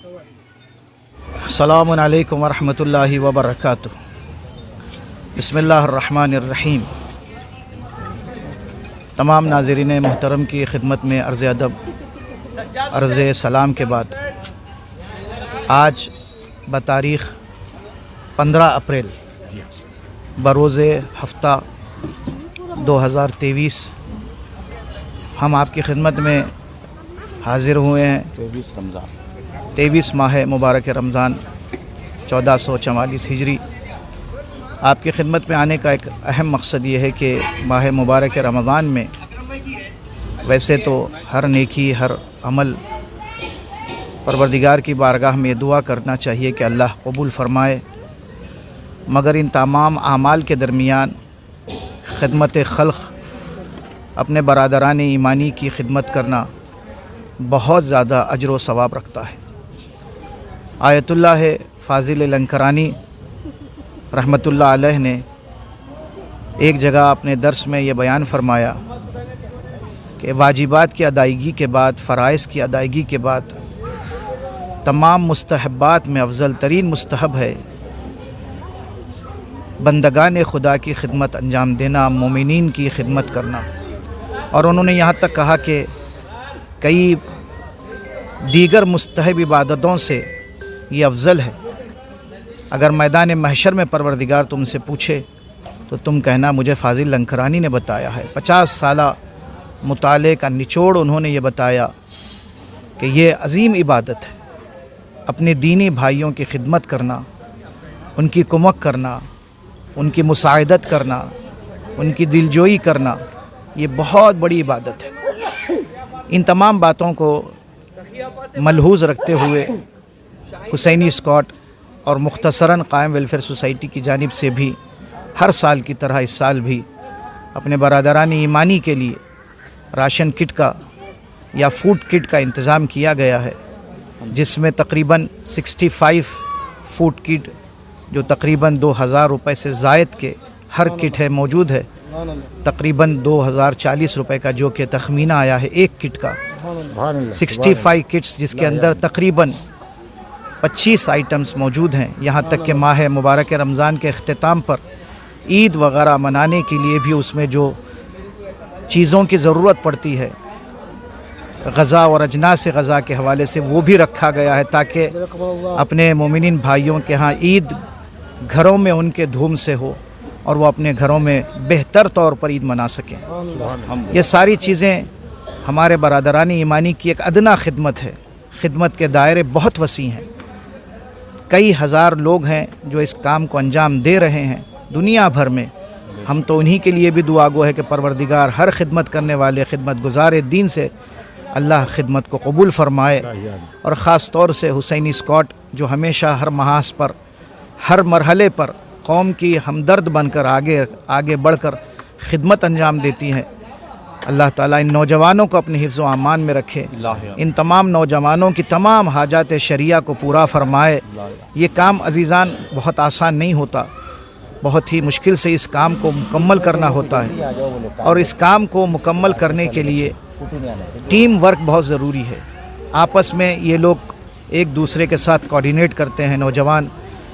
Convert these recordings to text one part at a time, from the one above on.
अस्सलामु अलैकुम वरहमतुल्लाहि वबरकातुहू। बिस्मिल्लाहिर्रहमानिर्रहीम। तमाम नाज़रीन मोहतरम की खिदमत में अर्ज़ अदब अर्ज़ सलाम के बाद आज बतारीख़ 15 अप्रैल बरोज़ हफ्ता 2023 हम आपकी खिदमत में हाज़िर हुए हैं। 23 माह मुबारक रमज़ान 1444 हिजरी। आपकी खिदमत में आने का एक अहम मकसद ये है कि माह मुबारक रमज़ान में वैसे तो हर नेकी हर अमल परवरदिगार की बारगाह में दुआ करना चाहिए कि अल्लाह कबूल फ़रमाए, मगर इन तमाम आमाल के दरमियान खिदमत खल्क़ अपने बरादरान ईमानी की खिदमत करना बहुत ज़्यादा अजर व सवाब रखता है। आयतुल्लाह फ़ाज़िल लंकरानी रहमतुल्लाह अलैह ने एक जगह अपने दर्स में ये बयान फरमाया कि वाजिबात की अदायगी के बाद, फ़राइज़ की अदायगी के बाद तमाम मुस्तहब्बात में अफज़ल तरीन मुस्तहब है बंदगान खुदा की खिदमत अंजाम देना, मोमिनीन की खिदमत करना। और उन्होंने यहाँ तक कहा कि कई दीगर मुस्तहब इबादतों से ये अफज़ल है। अगर मैदान महशर में परवरदिगार तुमसे पूछे तो तुम कहना मुझे फ़ाज़िल लंकरानी ने बताया है। 50 साला मुताले का निचोड़ उन्होंने ये बताया कि ये अज़ीम इबादत है, अपने दीनी भाइयों की खिदमत करना, उनकी कुमक करना, उनकी मुसाइदत करना, उनकी दिलजोई करना, ये बहुत बड़ी इबादत है। इन तमाम बातों को मलहूज़ रखते हुए हुसैनी स्कॉट और मुख्तसरन कायम वेलफेयर सोसाइटी की जानिब से भी हर साल की तरह इस साल भी अपने बरादरान ईमानी के लिए राशन किट का या फूड किट का इंतज़ाम किया गया है, जिसमें तकरीबन 65 फूड किट जो तकरीबन 2000 रुपये से ज़ायद के हर किट है मौजूद है। तकरीबन 2040 रुपये का जो कि तखमीना आया है एक किट का। 65 किट्स जिसके अंदर तकरीबन 25 आइटम्स मौजूद हैं। यहाँ तक कि माह मुबारक रमज़ान के अख्तिताम पर ईद वगैरह मनाने के लिए भी उसमें जो चीज़ों की ज़रूरत पड़ती है गज़ा और अजनास गज़ा के हवाले से वो भी रखा गया है, ताकि अपने मोमिनीन भाइयों के यहाँ ईद घरों में उनके धूम से हो और वो अपने घरों में बेहतर तौर पर ईद मना सकें। ये सारी चीज़ें हमारे बरादरानी ईमानी की एक अदना खिदमत है। खिदमत के दायरे बहुत वसी हैं, कई हज़ार लोग हैं जो इस काम को अंजाम दे रहे हैं दुनिया भर में। हम तो उन्हीं के लिए भी दुआ गो है कि परवरदिगार हर खिदमत करने वाले खिदमत गुज़ार दीन से अल्लाह खिदमत को कबूल फ़रमाए। और ख़ास तौर से हुसैनी स्कॉट जो हमेशा हर महास पर हर मरहले पर कौम की हमदर्द बनकर आगे बढ़कर खिदमत अंजाम देती हैं। अल्लाह ताला इन नौजवानों को अपने हिफ्ज़ व अमान में रखे, इन तमाम नौजवानों की तमाम हाजात शरिया को पूरा फ़रमाए। ये काम अज़ीज़ान बहुत आसान नहीं होता, बहुत ही मुश्किल से इस काम को मुकम्मल करना होता है। और इस काम को मुकम्मल करने के लिए टीम वर्क बहुत ज़रूरी है। आपस में ये लोग एक दूसरे के साथ कोऑर्डिनेट करते हैं नौजवान,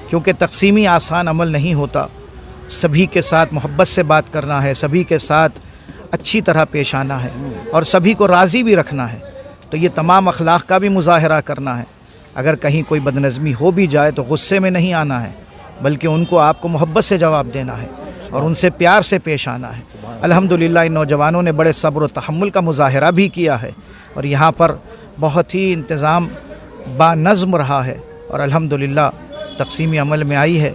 क्योंकि तक़सीमी आसान अमल नहीं होता। सभी के साथ मोहब्बत से बात करना है, सभी के साथ अच्छी तरह पेश आना है और सभी को राज़ी भी रखना है। तो ये तमाम अखलाक का भी मुज़ाहरा करना है। अगर कहीं कोई बदनज़मी हो भी जाए तो गुस्से में नहीं आना है, बल्कि उनको आपको मोहब्बत से जवाब देना है और उनसे प्यार से पेश आना है। अल्हम्दुलिल्लाह इन नौजवानों ने बड़े सब्र व तहम्मुल का मुज़ाहरा भी किया है और यहाँ पर बहुत ही इंतज़ाम बानज़्म रहा है और अल्हम्दुलिल्लाह तक़सीमी अमल में आई है।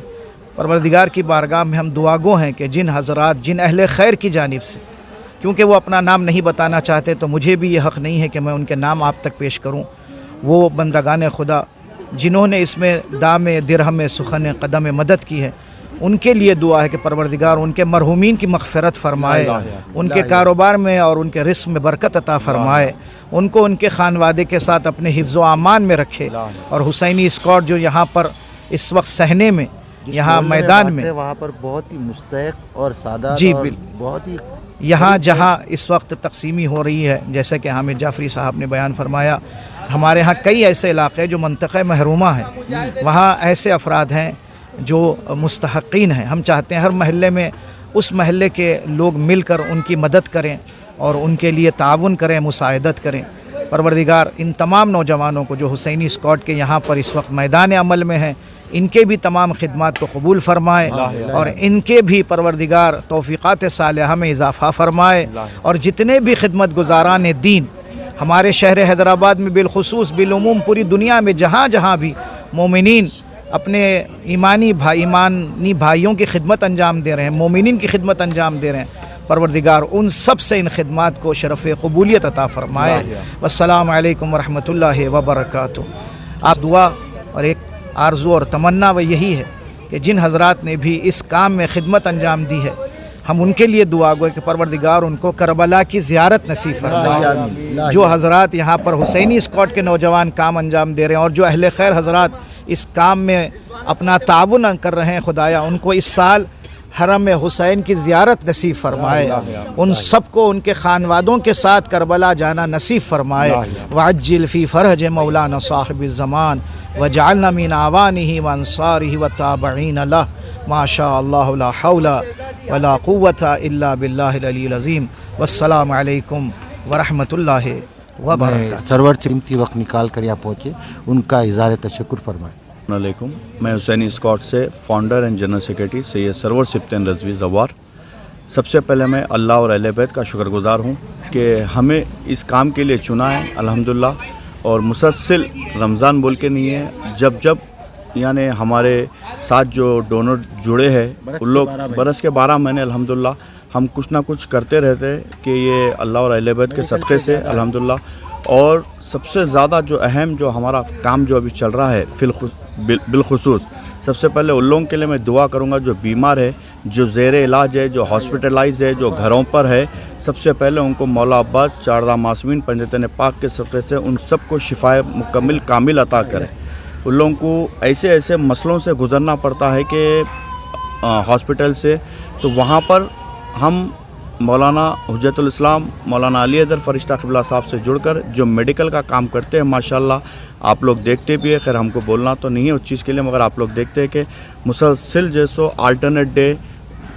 परवरदिगार की बारगाह में हम दुआगो हैं कि जिन हज़रात जिन अहले खैर की जानिब से, क्योंकि वो अपना नाम नहीं बताना चाहते तो मुझे भी ये हक़ नहीं है कि मैं उनके नाम आप तक पेश करूँ, वो बंदगान खुदा जिन्होंने इसमें दाम दिरहम सुखन कदम मदद की है, उनके लिए दुआ है कि परवरदिगार उनके मरहूमीन की मग़फ़िरत फ़रमाए, उनके कारोबार में और उनके रिस्क में बरकत अता फ़रमाए, उनको उनके खानवादे के साथ अपने हिफ्ज़ व अमान में रखे। और हुसैनी स्कॉट जो यहाँ पर इस वक्त सहने में यहाँ मैदान में वहाँ पर बहुत ही मुस्तहक़ और सादा जी बहुत ही यहाँ जहाँ इस वक्त तक़सीमी हो रही है, जैसे कि हामिद जाफ़री साहब ने बयान फरमाया, हमारे यहाँ कई ऐसे इलाक़े जो मंतक़े महरूमा हैं, वहाँ ऐसे अफराद हैं जो मुस्तहक़ीन हैं। हम चाहते हैं हर महल्ले में उस महल्ले के लोग मिलकर उनकी मदद करें और उनके लिए ताउन करें, मुसाइदत करें। परवरदिगार इन तमाम नौजवानों को जो हुसैनी स्क्वाड के यहाँ पर इस वक्त मैदान अमल में हैं, इनके भी तमाम खिदमात को कबूल फ़रमाए और इनके भी परवरदिगार तौफ़ीक़ात सालिहा में इजाफ़ा फ़रमाए। और जितने भी खिदमत गुज़ारान दीन हमारे शहर हैदराबाद में बिलखुसूस बिलुमूम पूरी दुनिया में जहाँ जहाँ भी मोमिनीन अपने ईमानी भाइयों की खिदमत अंजाम दे रहे हैं, मोमिनीन की खिदमत अंजाम दे रहे हैं, परवरदिगार उन सब से इन खिदमात को शरफ़ क़बूलियत अता फ़रमाए। वस्सलामु अलैकुम वरहमतुल्लाहि वबरकातुहू। आप दुआ और एक आरज़ू और तमन्ना वह यही है कि जिन हज़रात ने भी इस काम में खिदमत अंजाम दी है, हम उनके लिए दुआ गो कि परवरदिगार उनको करबला की ज़ियारत नसीब फरमाए। जो हज़रात यहाँ पर हुसैनी स्क्वाड के नौजवान काम अंजाम दे रहे हैं और जो अहले खैर हज़रात इस काम में अपना ताउन कर रहे हैं, खुदाया उनको इस साल हरम हुसैन की ज़ियारत नसीब फरमाए। उन सबको उनके खानवादों के साथ करबला जाना नसीब फरमाए। वअज्जिल फ़ी फ़रज मौलाना साहिब ज़मान वजअलना मिन आवानिही व अंसारिही व ताबईन लह माशा अल्लाह ला हौला वला कुव्वता इल्ला बिल्लाहिल अलील अज़ीम। वस्सलामु अलैकुम वरहमतुल्लाहि वबरकातुहू। सरवर कीमती वक्त निकाल कर यहाँ पहुँचे, उनका इज़हार तशक्कुर फरमाएं। वालेकुम, मैं हुसैनी स्क्वाड से founder and general secretary Syed Sarwar Sibtain Rizvi Zawar. सबसे पहले मैं अल्लाह और अहले बैत का शुक्रगुज़ार हूँ कि हमें इस काम के लिए चुना है अल्हम्दुलिल्लाह। और मुसलसल रमज़ान बोल के नहीं है, जब जब यानी हमारे साथ जो डोनर जुड़े हैं उन लोग बरस के 12 महीने अल्हम्दुलिल्लाह हम कुछ ना कुछ करते रहते हैं कि ये अल्लाह और अहले बैत के सदक़े से अल्हम्दुलिल्लाह। और सबसे ज़्यादा जो अहम जो हमारा काम जो अभी चल रहा है बिलखुसूस, सबसे पहले उन लोगों के लिए मैं दुआ करूंगा जो बीमार है, जो ज़ेर इलाज है, जो हॉस्पिटलाइज है, जो घरों पर है। सबसे पहले उनको मौला अब्बास चारदा मासूमीन पंजतन पाक के सदक़े से उन सबको शिफाए मुकम्मिल कामिल अता करें। उन लोगों को ऐसे ऐसे मसलों से गुज़रना पड़ता है कि हॉस्पिटल से, तो वहाँ पर हम मौलाना हुज्जतुल इस्लाम मौलाना अली हैदर फ़रिश्ता क़िबला साहब से जुड़कर जो मेडिकल का काम करते हैं, माशाल्लाह आप लोग देखते भी है। खैर हमको बोलना तो नहीं है उस चीज़ के लिए, मगर आप लोग देखते हैं कि मुसलसल जैसो अल्टरनेट डे,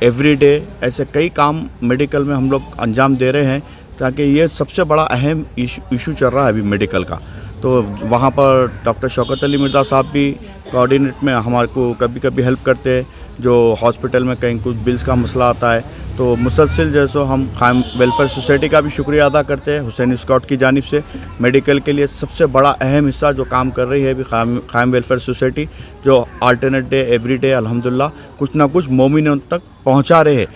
एवरी डे, ऐसे कई काम मेडिकल में हम लोग अंजाम दे रहे हैं, ताकि ये सबसे बड़ा अहम इशू चल रहा है अभी मेडिकल का। तो वहाँ पर डॉक्टर शौकत अली मिर्ज़ा साहब भी कोऑर्डिनेट में हमारे को कभी कभी हेल्प करते हैं, जो हॉस्पिटल में कहीं कुछ बिल्स का मसला आता है। तो मुसलसल जैसो हम ख़ायम वेलफेयर सोसाइटी का भी शुक्रिया अदा करते हैं हुसैनी स्क्वाड की जानिब से। मेडिकल के लिए सबसे बड़ा अहम हिस्सा जो काम कर रही है अभी ख़ायम वेलफेयर सोसाइटी, जो अल्टरनेट डे, एवरी डे अल्हम्दुलिल्लाह कुछ ना कुछ मोमिनों तक पहुँचा रहे हैं।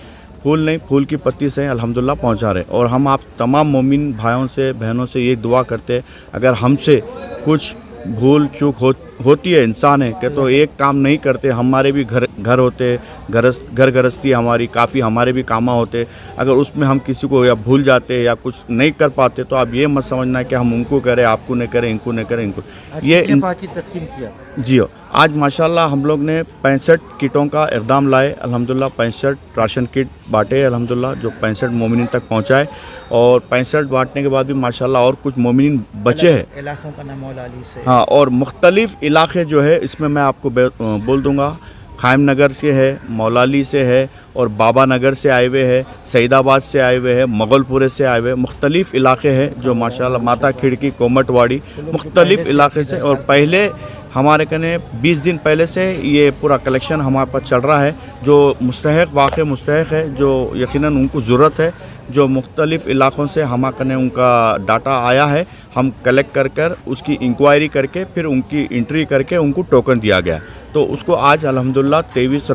फूल नहीं, फूल की पत्ती से अल्हम्दुलिल्लाह पहुँचा रहे। और हम आप तमाम मोमिन भाइयों से बहनों से ये दुआ करते हैं, अगर हमसे कुछ भूल चूक होती है, इंसान है कि तो एक काम नहीं करते, हमारे भी घर होते, घर गृहस्थी हमारी काफ़ी, हमारे भी कामा होते, अगर उसमें हम किसी को या भूल जाते या कुछ नहीं कर पाते, तो आप ये मत समझना कि हम उनको करें, आपको नहीं करें, इनको नहीं करें, इनको ये तकसीम किया। जी हो, आज माशाल्लाह हम लोग ने 65 किटों का इक़दाम लाए अल्हम्दुलिल्लाह। 65 राशन किट बाँटे अल्हम्दुलिल्लाह, जो 65 मोमिनीन तक पहुँचाए। और 65 बाँटने के बाद भी माशाल्लाह और कुछ मोमिनीन बचे हैं इलाक़ों का नाम मौलाली से। हाँ, और मुख्तलिफ़ इलाके जो है इसमें मैं आपको बोल दूँगा, ख़ायम नगर से है, मौलाली से है, और बाबा नगर से आए हुए हैं, सईदाबाद से आए हुए हैं, मुग़लपुरे से आए हुए, मुख्तलिफ़ इलाके हैं जो माशाल्लाह, माता खिड़की, कोमटवाड़ी, मुख्तलिफ़ इलाके से। और पहले हमारे कने 20 दिन पहले से ये पूरा कलेक्शन हमारे पास चल रहा है। जो मुस्तहक़ वाक़ई मुस्तहक़ है, जो यकीनन उनको ज़रूरत है, जो मुख्तलिफ़ इलाक़ों से हमारे कने उनका डाटा आया है, हम कलेक्ट कर उसकी इंक्वायरी करके फिर उनकी एंट्री करके उनको टोकन दिया गया। तो उसको आज अल्हम्दुलिल्लाह 23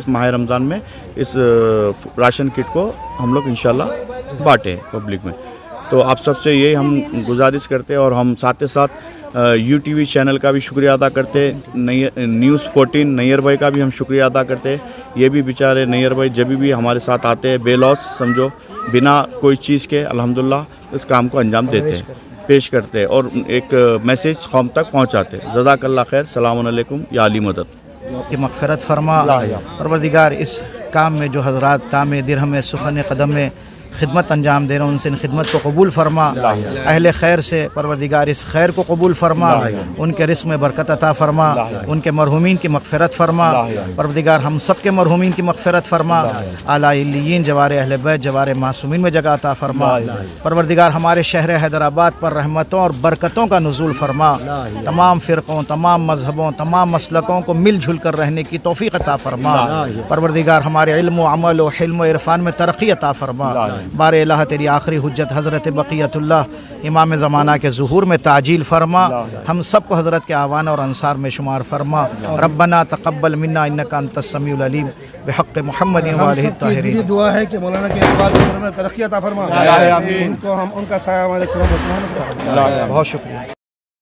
माह रमज़ान में इस राशन किट को हम लोग इंशाल्लाह बाँटे पब्लिक में। तो आप सबसे यही हम गुजारिश करते हैं। और हम साथ ही साथ UTV चैनल का भी शुक्रिया अदा करते हैं, न्यूज़ 14 नैयर भाई का भी हम शुक्रिया अदा करते हैं। ये भी बेचारे नैयर भाई जब भी हमारे साथ आते हैं बेलॉस समझो, बिना कोई चीज़ के अल्हम्दुलिल्लाह इस काम को अंजाम देते हैं, पेश करते हैं और एक मैसेज कौम तक पहुँचाते हैं। जज़ाकल्लाह खैर, सलाम अलैकुम, या अली मदद की मग़फ़िरत फरमा। परवरदिगार इस काम में जो हज़रात तामे दिरहम सुख़न क़दम में खिदमत अंजाम दे रहे हैं, उनसे इन खिदमत को कबूल फरमा। अहले खैर से परवरदिगार इस खैर को कबूल फरमा, उनके रिस्क में बरकत अता फरमा, उनके मरहुमीन की मग़फ़िरत फरमा। परवरदिगार हम सब के मरहुमीन की मग़फ़िरत फरमा। आला इल्लियीन जवारे अहले बैत जवारे मासूमीन में जगह अता फरमा। परवरदिगार हमारे शहर हैदराबाद पर रहमतों और बरकतों का नुज़ूल फरमा। तमाम फ़िरक़ों, तमाम मज़हबों, तमाम मसलकों को मिलजुल कर रहने की तौफ़ीक़ अता फरमा। परवरदिगार हमारे इल्म व अमल व हिल्म व इरफ़ान में तरक्की अता फरमा। बारे इलाह तेरी आखिरी हुज्जत हज़रत बक़ियतुल्लाह इमाम ज़माना के ज़ुहूर में ताजील फरमा। हम सब को हज़रत के आवान और अंसार में शुमार फरमा। रब्बना तक़ब्बल मिन्ना इन्नका अंतस समीउल अलीम बिहक़्क़ि मुहम्मद व आलिहि ताहिरीन। दुआ है कि मौलाना के इक़बाल में तरक्की अता फरमा, उनको हम उनका साया हमारे सलाम। बहुत शुक्रिया।